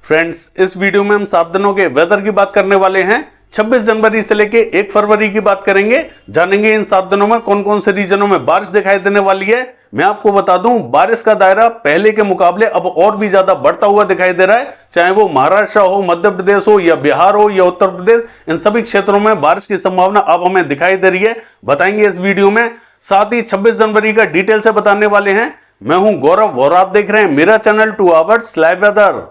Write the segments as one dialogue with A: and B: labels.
A: Friends, इस video में हम 7 दिनों के वेदर की बात करने वाले हैं। 26 जनवरी से लेके 1 फरवरी की बात करेंगे। जानेंगे इन 7 दिनों में कौन कौन से रीजनों में बारिश दिखाई देने वाली है। मैं आपको बता दूं, बारिश का दायरा पहले के मुकाबले अब और भी ज्यादा बढ़ता हुआ दिखाई दे रहा है। चाहे वो महाराष्ट्र हो, मध्य प्रदेश हो या बिहार हो या उत्तर प्रदेश, इन सभी क्षेत्रों में बारिश की संभावना अब हमें दिखाई दे रही है। बताएंगे इस वीडियो में। साथ ही 26 जनवरी का डिटेल से बताने वाले हैं। मैं हूं गौरव और आप देख रहे हैं मेरा चैनल 2 आवर्स लाइव वेदर।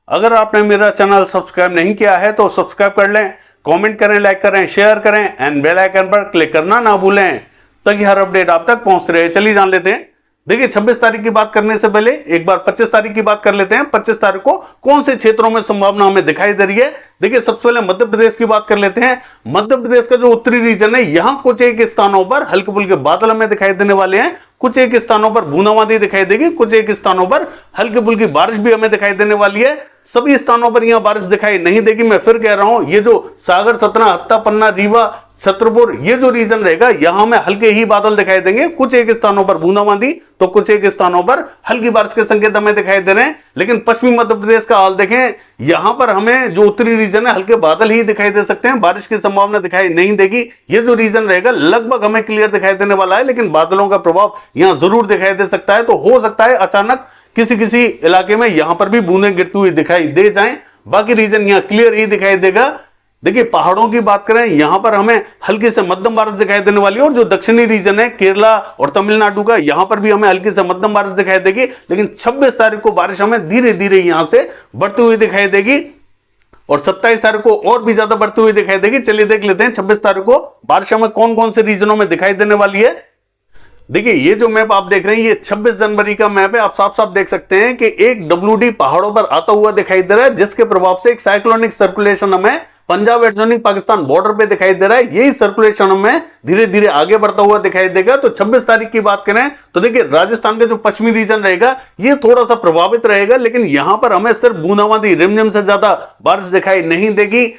A: अगर आपने मेरा चैनल सब्सक्राइब नहीं किया है तो सब्सक्राइब कर लें, कमेंट करें, लाइक करें, शेयर करें एंड बेल आइकन पर क्लिक करना ना भूलें ताकि हर अपडेट आप तक पहुंच रहे। चलिए जान लेते हैं। देखिए, 26 तारीख की बात करने से पहले एक बार 25 तारीख की बात कर लेते हैं। 25 तारीख को कौन से क्षेत्रों में संभावना हमें दिखाई दे रही है। देखिए, सबसे पहले मध्य प्रदेश की बात कर लेते हैं। मध्य प्रदेश का जो उत्तरी रीजन है, यहां कुछ एक स्थानों पर हल्के फुल्के बादल हमें दिखाई देने वाले हैं। कुछ एक स्थानों पर बूंदाबांदी दिखाई देगी, कुछ एक स्थानों पर हल्की फुल्की बारिश भी हमें दिखाई देने वाली है। सभी स्थानों पर यहां बारिश दिखाई नहीं देगी। मैं फिर कह रहा हूं, ये जो सागर, सतना, हत्ता, पन्ना, रीवा, छतरपुर, ये जो रीजन रहेगा, यहां में हल्के ही बादल दिखाई देंगे। कुछ एक स्थानों पर बूंदाबांदी तो कुछ एक स्थानों पर हल्की बारिश के संकेत हमें दिखाई दे रहे हैं। लेकिन पश्चिमी मध्य प्रदेश का हाल देखें, यहां पर हमें जो उत्तरी रीजन है, हल्के बादल ही दिखाई दे सकते हैं। बारिश की संभावना दिखाई नहीं देगी। ये जो रीजन रहेगा लगभग हमें क्लियर दिखाई देने वाला है, लेकिन बादलों का प्रभाव यहां जरूर दिखाई दे सकता है। तो हो सकता है अचानक किसी किसी इलाके में यहां पर भी बूंदें गिरती हुई दिखाई दे जाएं। बाकी रीजन यहां क्लियर ही दिखाई देगा। देखिए, पहाड़ों की बात करें, यहां पर हमें हल्की से मध्यम बारिश दिखाई देने वाली है। और जो दक्षिणी रीजन है, केरला और तमिलनाडु का, यहां पर भी हमें हल्की से मध्यम बारिश दिखाई देगी। लेकिन 26 तारीख को बारिश हमें धीरे धीरे यहां से बढ़ती हुई दिखाई देगी और 27 तारीख को और भी ज्यादा बढ़ती हुई दिखाई देगी। चलिए देख लेते हैं 26 तारीख को बारिश हमें कौन कौन से रीजनों में दिखाई देने वाली है। देखिए, ये जो मैप आप देख रहे हैं, ये 26 जनवरी का मैप है। आप साफ साफ देख सकते हैं कि एक WD पहाड़ों पर आता हुआ दिखाई दे रहा है, जिसके प्रभाव से एक साइक्लोनिक सर्कुलेशन हमें पंजाब एडजॉइनिंग पाकिस्तान बॉर्डर पे दिखाई दे रहा है। यही सर्कुलेशन हमें धीरे धीरे आगे बढ़ता हुआ दिखाई देगा। तो 26 तारीख की बात करें तो देखिए, राजस्थान का जो पश्चिमी रीजन रहेगा, ये थोड़ा सा प्रभावित रहेगा। लेकिन यहां पर हमें सिर्फ बूंदाबांदी, रिमझिम से ज्यादा बारिश दिखाई नहीं देगी।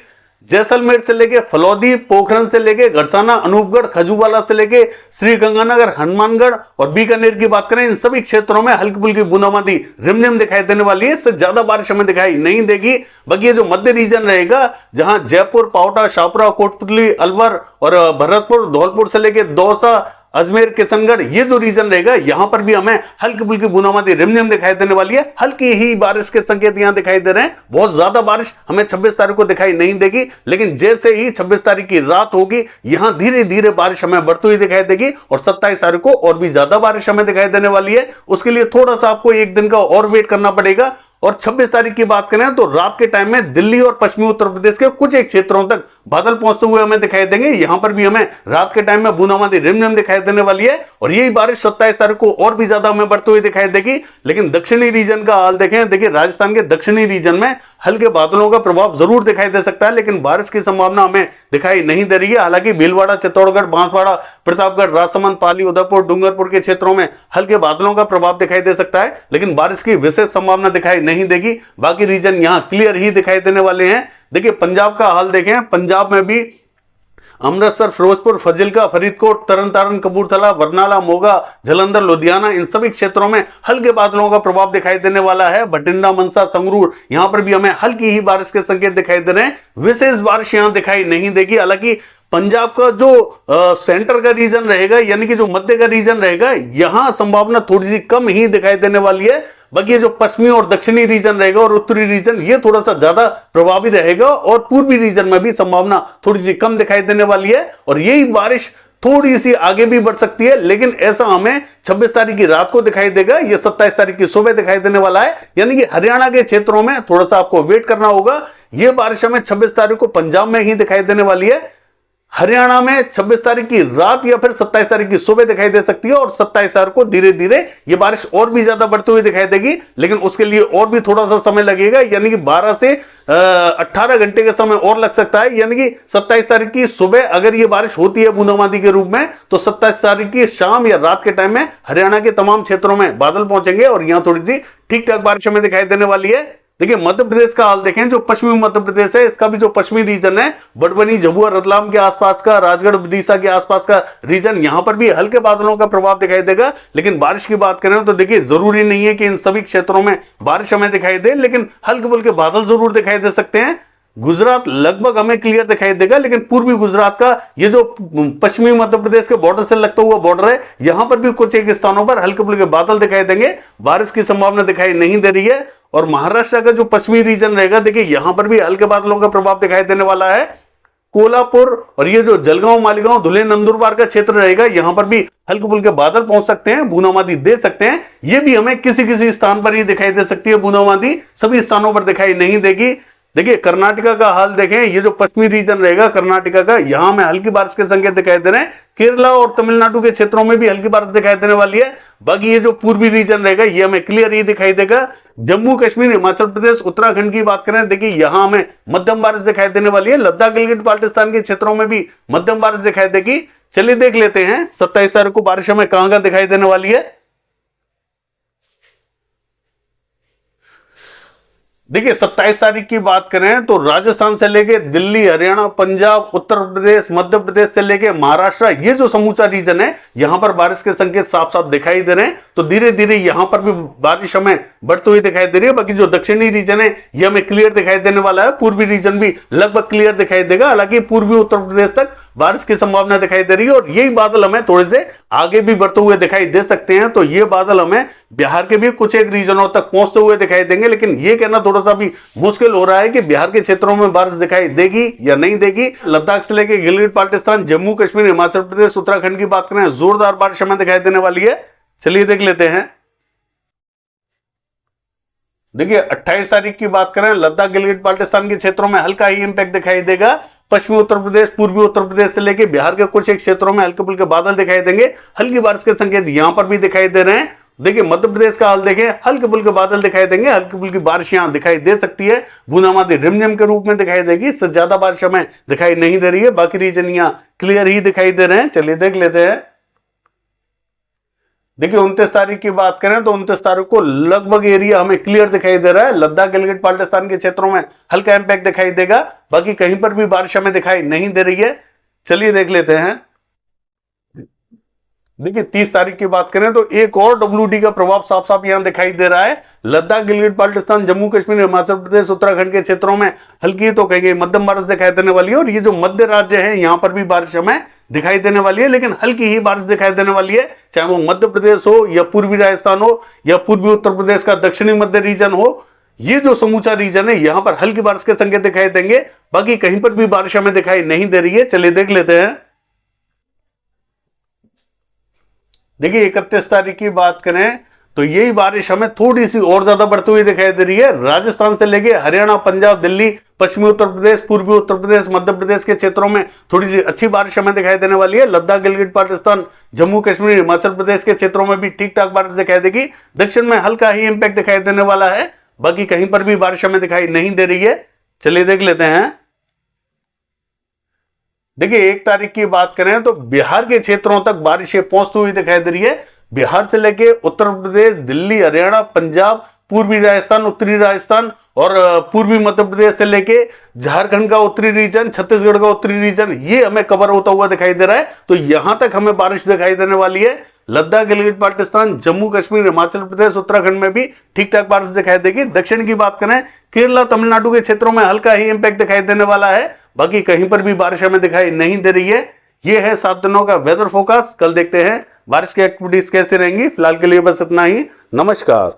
A: जैसलमेर से लेके फलौदी, पोखरन से लेके गरसाना, अनूपगढ़, खजूवाला से लेके श्रीगंगानगर, हनुमानगढ़ और बीकानेर की बात करें, इन सभी क्षेत्रों में हल्की फुल्की बूंदाबांदी, रिमझिम दिखाई देने वाली है। इससे ज्यादा बारिश हमें दिखाई नहीं देगी। बाकी ये जो मध्य रीजन रहेगा, जहां जयपुर, पावटा, शाहपुरा, कोटपुतली, अलवर और भरतपुर, धौलपुर से लेके दौसा, अजमेर, किशनगढ़, ये जो रीजन रहेगा, यहां पर भी हमें हल्की फुल्की बूंदाबांदी, रिमझिम दिखाई देने वाली है। हल्की ही बारिश के संकेत यहां दिखाई दे रहे हैं। बहुत ज्यादा बारिश हमें 26 तारीख को दिखाई नहीं देगी। लेकिन जैसे ही 26 तारीख की रात होगी, यहां धीरे धीरे बारिश हमें बढ़ती हुई दिखाई देगी और 27 तारीख को और भी ज्यादा बारिश हमें दिखाई देने वाली है। उसके लिए थोड़ा सा आपको एक दिन का और वेट करना पड़ेगा। और 26 तारीख की बात करें तो रात के टाइम में दिल्ली और पश्चिमी उत्तर प्रदेश के कुछ एक क्षेत्रों तक बादल पहुंचते हुए हमें दिखाई देंगे। यहां पर भी हमें रात के टाइम में बूंदाबांदी, रिमझिम दिखाई देने वाली है। और यही बारिश 27 तारीख को और भी ज्यादा हमें बढ़ती हुई दिखाई देगी। लेकिन दक्षिणी रीजन का हाल देखें, देखिए राजस्थान के दक्षिणी रीजन में हल्के बादलों का प्रभाव जरूर दिखाई दे सकता है, लेकिन बारिश की संभावना हमें दिखाई नहीं दे रही है। हालांकि भीलवाड़ा, चित्तौड़गढ़, बांसवाड़ा, प्रतापगढ़, राजसमंद, पाली, उदयपुर, डूंगरपुर के क्षेत्रों में हल्के बादलों का प्रभाव दिखाई दे सकता है, लेकिन बारिश की विशेष संभावना दिखाई नहीं देगी। बाकी रीजन यहां क्लियर ही दिखाई देने वाले हैं। देखिए, पंजाब का हाल देखें, पंजाब में भी अमृतसर, फिरोजपुर, फजिल्का, फरीदकोट, तरनतारन, कपूरथला, बरनाला, मोगा, जालंधर, लुधियाना, इन सभी क्षेत्रों में हल्के बादलों का प्रभाव दिखाई देने वाला है। बठिंडा, मनसा, संगरूर, यहां पर भी हमें हल्की ही बारिश के संकेत दिखाई दे रहे हैं। विशेष बारिश यहां दिखाई नहीं देगी। हालांकि पंजाब का जो सेंटर का रीजन रहेगा, यानी कि जो मध्य का रीजन रहेगा, यहां संभावना थोड़ी सी कम ही दिखाई देने वाली है। बाकी जो पश्चिमी और दक्षिणी रीजन रहेगा और उत्तरी रीजन, ये थोड़ा सा ज्यादा प्रभावी रहेगा। और पूर्वी रीजन में भी संभावना थोड़ी सी कम दिखाई देने वाली है। और यही बारिश थोड़ी सी आगे भी बढ़ सकती है, लेकिन ऐसा हमें 26 तारीख की रात को दिखाई देगा। यह 27 तारीख की सुबह दिखाई देने वाला है। यानी कि हरियाणा के क्षेत्रों में थोड़ा सा आपको वेट करना होगा। यह बारिश हमें 26 तारीख को पंजाब में ही दिखाई देने वाली है। हरियाणा में 26 तारीख की रात या फिर 27 तारीख की सुबह दिखाई दे सकती है। और 27 तारीख को धीरे धीरे ये बारिश और भी ज्यादा बढ़ती हुई दिखाई देगी, लेकिन उसके लिए और भी थोड़ा सा समय लगेगा। यानी कि 12 से 18 घंटे का समय और लग सकता है। यानी कि 27 तारीख की सुबह अगर ये बारिश होती है बूंदाबांदी के रूप में, तो 27 तारीख की शाम या रात के टाइम में हरियाणा के तमाम क्षेत्रों में बादल पहुंचेंगे और यहां थोड़ी सी ठीक ठाक बारिश हमें दिखाई देने वाली है। देखिए मध्य प्रदेश का हाल देखें, जो पश्चिमी मध्य प्रदेश है इसका भी जो पश्चिमी रीजन है, बड़बनी, झाबुआ, रतलाम के आसपास का, राजगढ़, विदिशा के आसपास का रीजन, यहां पर भी हल्के बादलों का प्रभाव दिखाई देगा। लेकिन बारिश की बात करें तो देखिए जरूरी नहीं है कि इन सभी क्षेत्रों में बारिश हमें दिखाई दे, लेकिन हल्के फुल्के बादल जरूर दिखाई दे सकते हैं। गुजरात लगभग हमें क्लियर दिखाई देगा, लेकिन पूर्वी गुजरात का ये जो पश्चिमी मध्य प्रदेश के बॉर्डर से लगता हुआ बॉर्डर है, यहां पर भी कुछ एक स्थानों पर हल्के फुल्के बादल दिखाई देंगे, बारिश की संभावना दिखाई नहीं दे रही है। और महाराष्ट्र का जो पश्चिमी रीजन रहेगा, देखिए यहां पर भी हल्के बादलों का प्रभाव दिखाई देने वाला है। कोल्हापुर और ये जो जलगांव, मालीगांव, धुले, नंदुरबार का क्षेत्र रहेगा, यहां पर भी हल्के फुल्के बादल पहुंच सकते हैं, बूंदाबांदी दे सकते हैं। ये भी हमें किसी किसी स्थान पर ही दिखाई दे सकती है बूंदाबांदी, सभी स्थानों पर दिखाई नहीं देगी। देखिए कर्नाटका का हाल देखें, ये जो पश्चिमी रीजन रहेगा कर्नाटका का, यहां में हल्की बारिश के संकेत दिखाई दे रहे हैं। केरला और तमिलनाडु के क्षेत्रों में भी हल्की बारिश दिखाई देने वाली है। बाकी ये जो पूर्वी रीजन रहेगा ये हमें क्लियर ही दिखाई देगा। जम्मू कश्मीर, हिमाचल प्रदेश, उत्तराखंड की बात करें, देखिए यहां हमें मध्यम बारिश दिखाई देने वाली है। लद्दाख, गिलगित बाल्टिस्तान के क्षेत्रों में भी मध्यम बारिश दिखाई देगी। चलिए देख लेते हैं 27 तारीख को बारिश हमें कहां दिखाई देने वाली है। देखिए 27 तारीख की बात करें तो राजस्थान से लेके दिल्ली, हरियाणा, पंजाब, उत्तर प्रदेश, मध्य प्रदेश से लेके महाराष्ट्र, ये जो समूचा रीजन है यहां पर बारिश के संकेत साफ साफ दिखाई दे रहे हैं। तो धीरे धीरे यहां पर भी बारिश हमें बढ़ती हुई दिखाई दे रही है। बाकी जो दक्षिणी रीजन है ये हमें क्लियर दिखाई देने वाला है। पूर्वी रीजन भी लगभग क्लियर दिखाई देगा। हालांकि पूर्वी उत्तर प्रदेश तक बारिश की संभावना दिखाई दे रही है और यही बादल हमें थोड़े से आगे भी बढ़ते हुए दिखाई दे सकते हैं। तो ये बादल हमें बिहार के भी कुछ एक रीजनों तक पहुंचते हुए दिखाई देंगे। लेकिन ये कहना थोड़ा सा भी मुश्किल हो रहा है कि बिहार के क्षेत्रों में बारिश दिखाई देगी या नहीं देगी। लद्दाख से लेकर गिलगित बाल्टिस्तान, जम्मू कश्मीर, हिमाचल प्रदेश, उत्तराखंड की बात करें, जोरदार बारिश हमें दिखाई देने वाली है। चलिए देख लेते हैं। देखिए 28 तारीख की बात करें, लद्दाख, गिलगित बाल्टिस्तान के क्षेत्रों में हल्का ही इंपैक्ट दिखाई देगा। पश्चिमी उत्तर प्रदेश, पूर्वी उत्तर प्रदेश से लेकर बिहार के कुछ एक क्षेत्रों में हल्के फुल्के बादल दिखाई देंगे। हल्की बारिश के संकेत यहां पर भी दिखाई दे रहे हैं। देखिए मध्य प्रदेश का हाल देखें, हल्के फुल्के बादल दिखाई देंगे, हल्की फुल्की बारिश यहां दिखाई दे सकती है। बूंदाबांदी रिमझिम के रूप में दिखाई देगी, इससे ज्यादा बारिश हमें दिखाई नहीं दे रही है। बाकी रीजन यहां क्लियर ही दिखाई दे रहे हैं। चलिए देख लेते हैं। देखिए 29 तारीख की बात करें तो 29 तारीख को लगभग एरिया हमें क्लियर दिखाई दे रहा है। लद्दाख, गिलगित बाल्टिस्तान के क्षेत्रों में हल्का इंपैक्ट दिखाई देगा। बाकी कहीं पर भी बारिश हमें दिखाई नहीं दे रही है। चलिए देख लेते हैं। देखिए 30 तारीख की बात करें तो एक और WD का प्रभाव साफ साफ यहां दिखाई दे रहा है। लद्दाख, गिलगित बाल्टिस्तान, जम्मू कश्मीर, हिमाचल प्रदेश, उत्तराखंड के क्षेत्रों में हल्की तो कहेंगे मध्यम बारिश दिखाई देने वाली है। और ये जो मध्य राज्य है यहां पर भी बारिश हमें दिखाई देने वाली है, लेकिन हल्की ही बारिश दिखाई देने वाली है। चाहे वो मध्य प्रदेश हो या पूर्वी राजस्थान हो या पूर्वी उत्तर प्रदेश का दक्षिणी मध्य रीजन हो, ये जो समूचा रीजन है यहां पर हल्की बारिश के संकेत दिखाई देंगे। बाकी कहीं पर भी बारिश हमें दिखाई नहीं दे रही है। चलिए देख लेते हैं। देखिए 31 तारीख की बात करें तो यही बारिश हमें थोड़ी सी और ज्यादा बढ़ती हुई दिखाई दे रही है। राजस्थान से लेके हरियाणा, पंजाब, दिल्ली, पश्चिमी उत्तर प्रदेश, पूर्वी उत्तर प्रदेश, मध्य प्रदेश के क्षेत्रों में थोड़ी सी अच्छी बारिश हमें दिखाई देने वाली है। लद्दाख, गिलगित बाल्टिस्तान, जम्मू कश्मीर, हिमाचल प्रदेश के क्षेत्रों में भी ठीक ठाक बारिश दिखाई देगी। दक्षिण में हल्का ही इंपैक्ट दिखाई देने वाला है। बाकी कहीं पर भी बारिश हमें दिखाई नहीं दे रही है। चलिए देख लेते हैं। देखिए 1 तारीख की बात करें तो बिहार के क्षेत्रों तक बारिशें पहुंचती हुई दिखाई दे रही है। बिहार से लेके उत्तर प्रदेश, दिल्ली, हरियाणा, पंजाब, पूर्वी राजस्थान, उत्तरी राजस्थान और पूर्वी मध्य प्रदेश से लेके झारखंड का उत्तरी रीजन, छत्तीसगढ़ का उत्तरी रीजन, ये हमें कवर होता हुआ दिखाई दे रहा है। तो यहां तक हमें बारिश दिखाई देने वाली है। लद्दाख, गिलगित बाल्टिस्तान, जम्मू कश्मीर, हिमाचल प्रदेश, उत्तराखंड में भी ठीक ठाक बारिश दिखाई देगी। दक्षिण की बात करें, केरला, तमिलनाडु के क्षेत्रों में हल्का ही इंपैक्ट दिखाई देने वाला है। बाकी कहीं पर भी बारिश हमें दिखाई नहीं दे रही है। यह है 7 दिनों का वेदर फोरकास्ट। कल देखते हैं बारिश की एक्टिविटीज कैसे रहेंगी। फिलहाल के लिए बस इतना ही। नमस्कार।